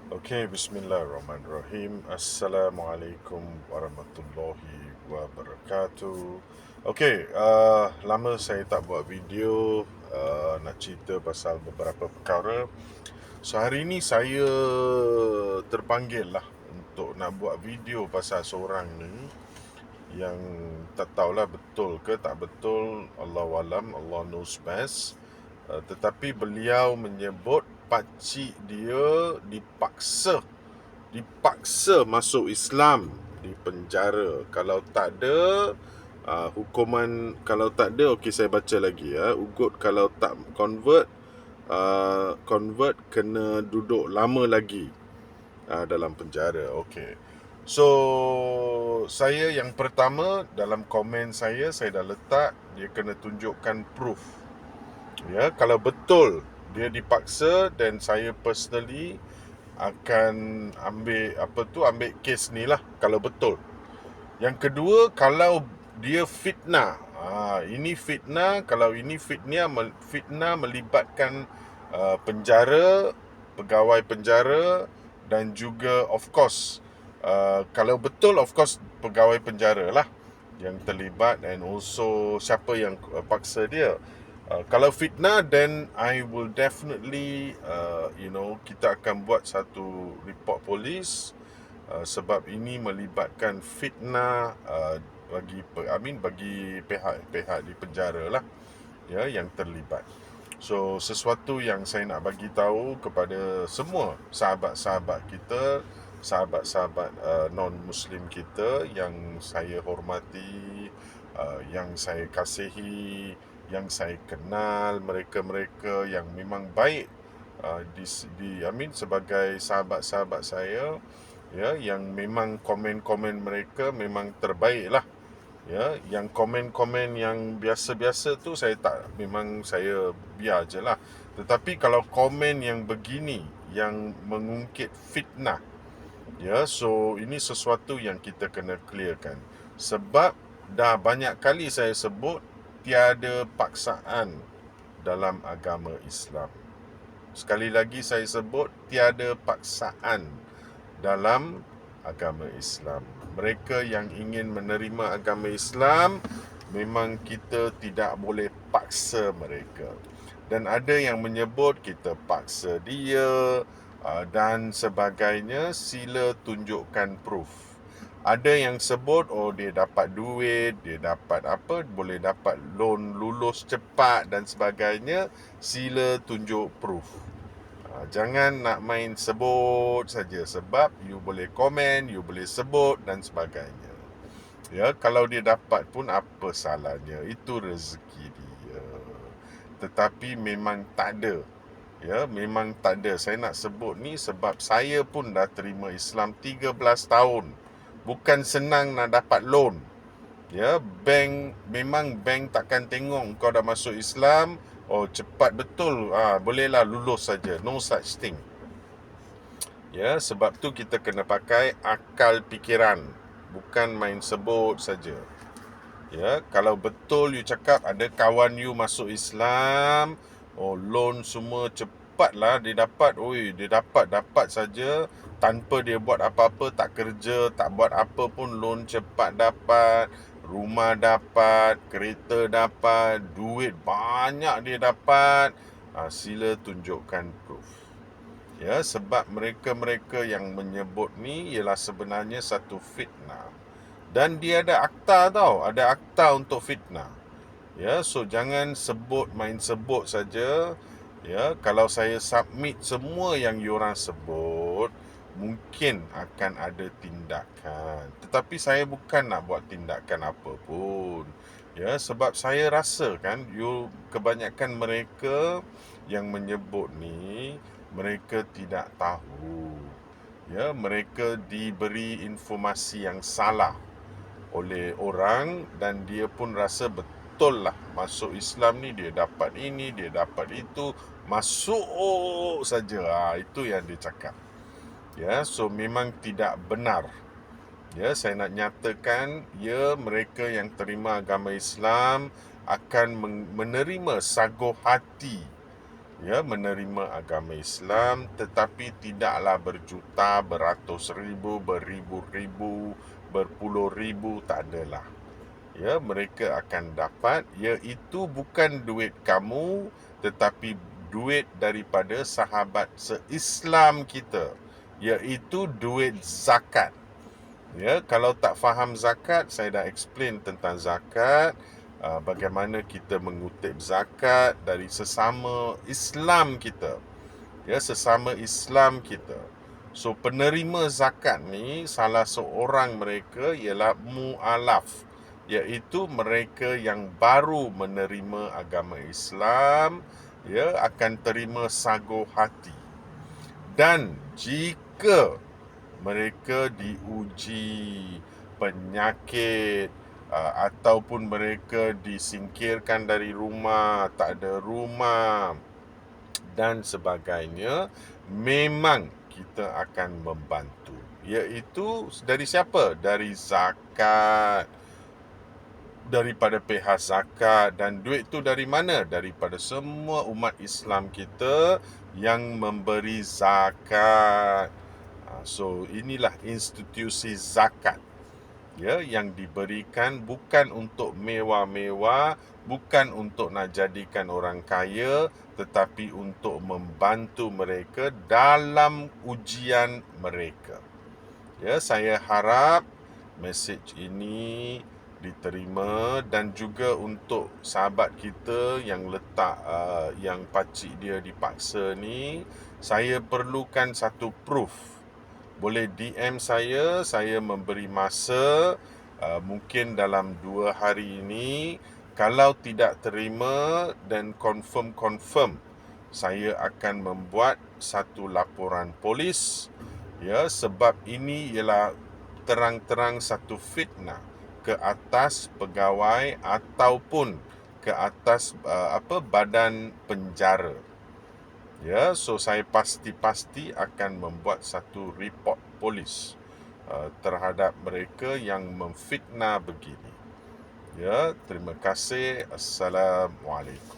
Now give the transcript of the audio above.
Okey, bismillahirrahmanirrahim. Assalamualaikum warahmatullahi wabarakatuh. Okey, lama saya tak buat video nak cerita pasal beberapa perkara. So hari ini saya terpanggil lah untuk nak buat video pasal seorang ni yang tak tahulah betul ke tak betul, Allahu alam, Allah knows best. Tetapi beliau menyebut pakcik dia dipaksa masuk Islam, di penjara. Kalau tak ada hukuman, kalau tak ada, okey saya baca lagi ya. Ugut kalau tak convert kena duduk lama lagi dalam penjara. Okey. So saya yang pertama dalam komen saya dah letak dia kena tunjukkan proof. Ya, kalau betul dia dipaksa, dan saya personally akan ambil kes ni lah kalau betul. Yang kedua, kalau dia fitnah. Ini fitnah. Kalau ini fitnah melibatkan penjara, pegawai penjara, dan juga of course kalau betul, of course pegawai penjara lah yang terlibat, and also siapa yang paksa dia. Kalau fitnah, then I will definitely kita akan buat satu report polis, sebab ini melibatkan fitnah bagi pihak di penjara lah ya yang terlibat. So sesuatu yang saya nak bagi tahu kepada semua sahabat-sahabat kita, sahabat-sahabat non muslim kita yang saya hormati, yang saya kasihi, yang saya kenal, mereka-mereka yang memang baik sebagai sahabat-sahabat saya, ya, yang memang komen-komen mereka memang terbaik lah. Ya, yang komen-komen yang biasa-biasa tu saya biar je lah. Tetapi kalau komen yang begini, yang mengungkit fitnah, ya, so ini sesuatu yang kita kena clearkan. Sebab dah banyak kali saya sebut tiada paksaan dalam agama Islam. Sekali lagi saya sebut tiada paksaan dalam agama Islam. Mereka yang ingin menerima agama Islam, memang kita tidak boleh paksa mereka. Dan ada yang menyebut kita paksa dia dan sebagainya. Sila tunjukkan proof. Ada yang sebut dia dapat duit, dia dapat boleh dapat loan lulus cepat dan sebagainya. Sila tunjuk proof. Jangan nak main sebut saja, sebab you boleh komen, you boleh sebut dan sebagainya. Ya, kalau dia dapat pun apa salahnya? Itu rezeki dia. Tetapi memang tak ada. Ya, memang tak ada. Saya nak sebut ni sebab saya pun dah terima Islam 13 tahun. Bukan senang nak dapat loan. Ya, bank takkan tengok kau dah masuk Islam, cepat betul, bolehlah lulus saja. No such thing. Ya, sebab tu kita kena pakai akal fikiran, bukan main sebut saja. Ya, kalau betul you cakap ada kawan you masuk Islam, loan semua cepatlah dia dapat. Dia dapat saja tanpa dia buat apa-apa, tak kerja, tak buat apa pun, loan cepat dapat, rumah dapat, kereta dapat, duit banyak dia dapat. Sila tunjukkan proof. Ya, sebab mereka-mereka yang menyebut ni ialah sebenarnya satu fitnah. Dan dia ada akta tau, ada akta untuk fitnah. Ya, so jangan main sebut saja. Ya, kalau saya submit semua yang diorang sebut, mungkin akan ada tindakan. Tetapi saya bukan nak buat tindakan apa pun. Ya, sebab saya rasa kan, kebanyakan mereka yang menyebut ni, mereka tidak tahu. Ya, mereka diberi informasi yang salah oleh orang, dan dia pun rasa betul lah masuk Islam ni dia dapat ini, dia dapat itu, masuk saja. Itu yang dia cakap. Ya, so memang tidak benar. Ya, saya nak nyatakan, mereka yang terima agama Islam akan menerima saguh hati ya, menerima agama Islam, tetapi tidaklah berjuta, beratus ribu, beribu-ribu, berpuluh ribu, tak adalah. Ya, mereka akan dapat, iaitu bukan duit kamu, tetapi duit daripada sahabat se-Islam kita, iaitu duit zakat. Ya, kalau tak faham zakat, saya dah explain tentang zakat, bagaimana kita mengutip zakat dari sesama Islam kita. Ya, sesama Islam kita. So, penerima zakat ni, salah seorang mereka ialah mu'alaf, iaitu mereka yang baru menerima agama Islam, ya, akan terima saguh hati. Dan jika mereka diuji penyakit, ataupun mereka disingkirkan dari rumah, tak ada rumah dan sebagainya, memang kita akan membantu. Iaitu dari siapa? Dari zakat, daripada pihak zakat. Dan duit tu dari mana? Daripada semua umat Islam kita yang memberi zakat. So, inilah institusi zakat, ya, yang diberikan bukan untuk mewah-mewah, bukan untuk nak jadikan orang kaya, tetapi untuk membantu mereka dalam ujian mereka. Ya, saya harap mesej ini diterima, dan juga untuk sahabat kita yang letak yang pakcik dia dipaksa ni, saya perlukan satu proof. Boleh DM saya memberi masa, mungkin dalam 2 hari ini. Kalau tidak terima dan confirm, saya akan membuat satu laporan polis, ya, sebab ini ialah terang-terang satu fitnah ke atas pegawai ataupun ke atas badan penjara. Ya, so saya pasti akan membuat satu report polis terhadap mereka yang memfitnah begini. Ya, terima kasih. Assalamualaikum.